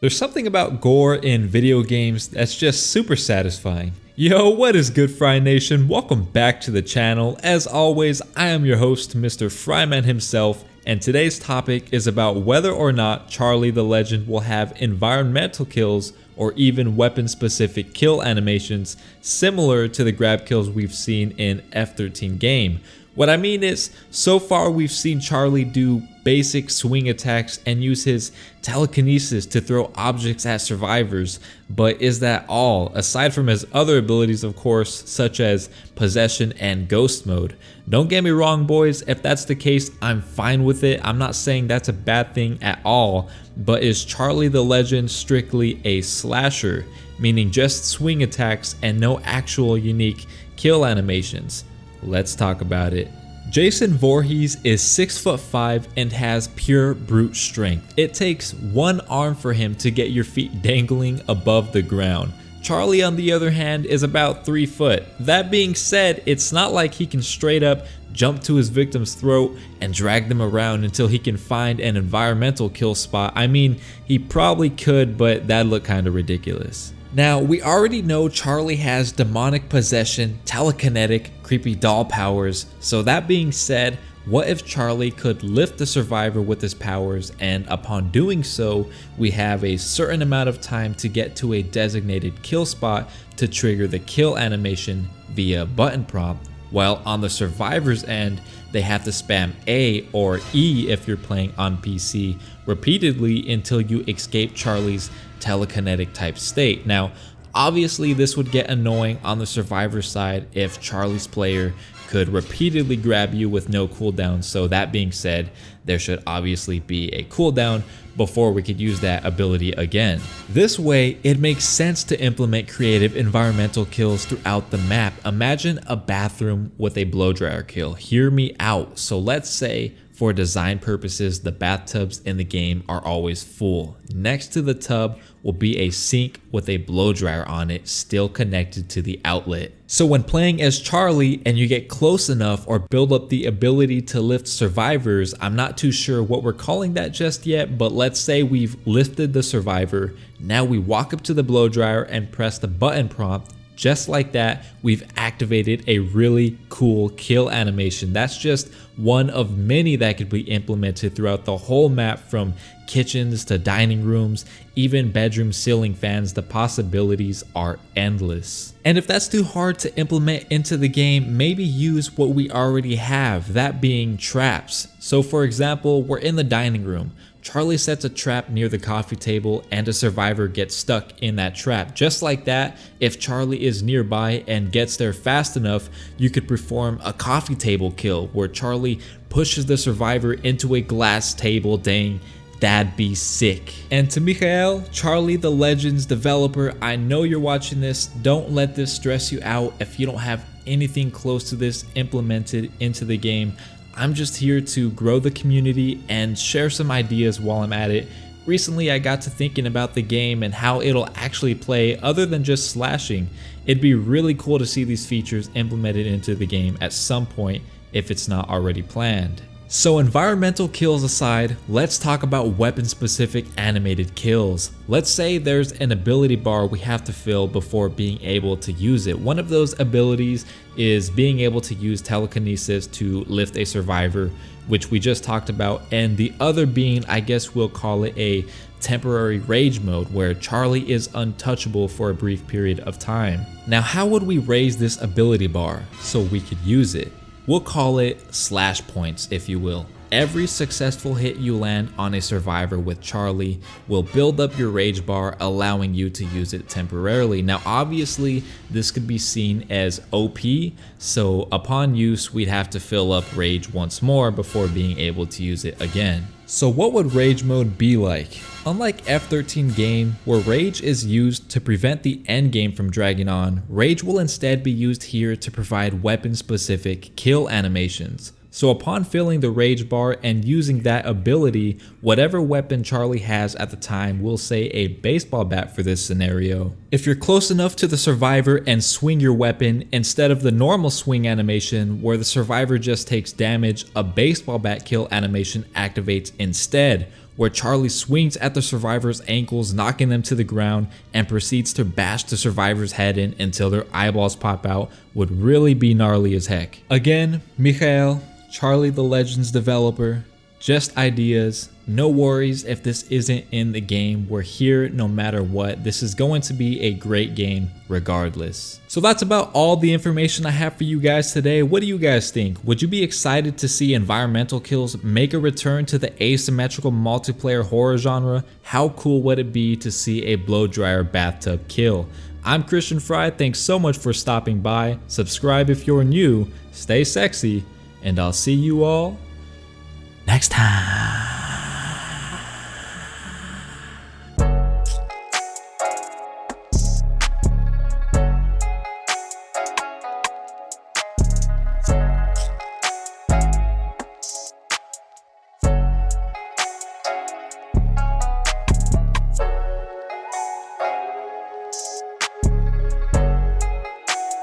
There's something about gore in video games that's just super satisfying. Yo, what is good, Fry Nation? Welcome back to the channel. As always, I am your host, Mr. Fryman himself, and today's topic is about whether or not Charlie the Legend will have environmental kills or even weapon-specific kill animations similar to the grab kills we've seen in F13 game. What I mean is, so far we've seen Charlie do basic swing attacks and use his telekinesis to throw objects at survivors, but is that all? Aside from his other abilities, of course, such as possession and ghost mode. Don't get me wrong, boys, if that's the case, I'm fine with it. I'm not saying that's a bad thing at all, but is Charlie the Legend strictly a slasher, meaning just swing attacks and no actual unique kill animations? Let's talk about it. Jason Voorhees is 6'5" and has pure brute strength. It takes one arm for him to get your feet dangling above the ground. Charlie, on the other hand, is about 3 foot. That being said, it's not like he can straight up jump to his victim's throat and drag them around until he can find an environmental kill spot. I mean, he probably could, but that'd look kind of ridiculous. Now, we already know Charlie has demonic possession, telekinetic, creepy doll powers, so that being said, what if Charlie could lift the survivor with his powers, and upon doing so, we have a certain amount of time to get to a designated kill spot to trigger the kill animation via button prompt, while on the survivor's end, they have to spam A or E if you're playing on PC repeatedly until you escape Charlie's telekinetic type state. Now, obviously this would get annoying on the survivor side if Charlie's player could repeatedly grab you with no cooldown, so that being said, there should obviously be a cooldown before we could use that ability again. This way, it makes sense to implement creative environmental kills throughout the map. Imagine a bathroom with a blow dryer kill. Hear me out. So let's say, for design purposes, the bathtubs in the game are always full. Next to the tub will be a sink with a blow dryer on it, still connected to the outlet. So when playing as Charlie and you get close enough or build up the ability to lift survivors, I'm not too sure what we're calling that just yet, but let's say we've lifted the survivor. Now we walk up to the blow dryer and press the button prompt. Just like that, we've activated a really cool kill animation. That's just one of many that could be implemented throughout the whole map, from kitchens to dining rooms, even bedroom ceiling fans. The possibilities are endless. And if that's too hard to implement into the game, maybe use what we already have, that being traps. So for example, we're in the dining room. Charlie sets a trap near the coffee table and a survivor gets stuck in that trap. Just like that, if Charlie is nearby and gets there fast enough, you could perform a coffee table kill where Charlie pushes the survivor into a glass table. Dang, that'd be sick. And to Mikhail, Charlie the Legend's developer, I know you're watching this. Don't let this stress you out if you don't have anything close to this implemented into the game. I'm just here to grow the community and share some ideas while I'm at it. Recently, I got to thinking about the game and how it'll actually play other than just slashing. It'd be really cool to see these features implemented into the game at some point if it's not already planned. So environmental kills aside, let's talk about weapon-specific animated kills. Let's say there's an ability bar we have to fill before being able to use it. One of those abilities is being able to use telekinesis to lift a survivor, which we just talked about, and the other being, I guess we'll call it a temporary rage mode, where Charlie is untouchable for a brief period of time. Now, how would we raise this ability bar so we could use it? We'll call it slash points, if you will. Every successful hit you land on a survivor with Charlie will build up your rage bar, allowing you to use it temporarily. Now, obviously, this could be seen as OP, so upon use, we'd have to fill up rage once more before being able to use it again. So what would rage mode be like? Unlike F13 game, where rage is used to prevent the end game from dragging on, rage will instead be used here to provide weapon-specific kill animations. So upon filling the rage bar and using that ability, whatever weapon Charlie has at the time, we'll say a baseball bat for this scenario. If you're close enough to the survivor and swing your weapon, instead of the normal swing animation where the survivor just takes damage, a baseball bat kill animation activates instead, where Charlie swings at the survivors' ankles, knocking them to the ground, and proceeds to bash the survivors' head in until their eyeballs pop out, would really be gnarly as heck. Again, Mikhail, Charlie the Legends developer, just ideas. No worries if this isn't in the game. We're here no matter what. This is going to be a great game regardless. So that's about all the information I have for you guys today. What do you guys think? Would you be excited to see environmental kills make a return to the asymmetrical multiplayer horror genre? How cool would it be to see a blow dryer bathtub kill? I'm Christian Fry. Thanks so much for stopping by. Subscribe if you're new. Stay sexy, and I'll see you all next time.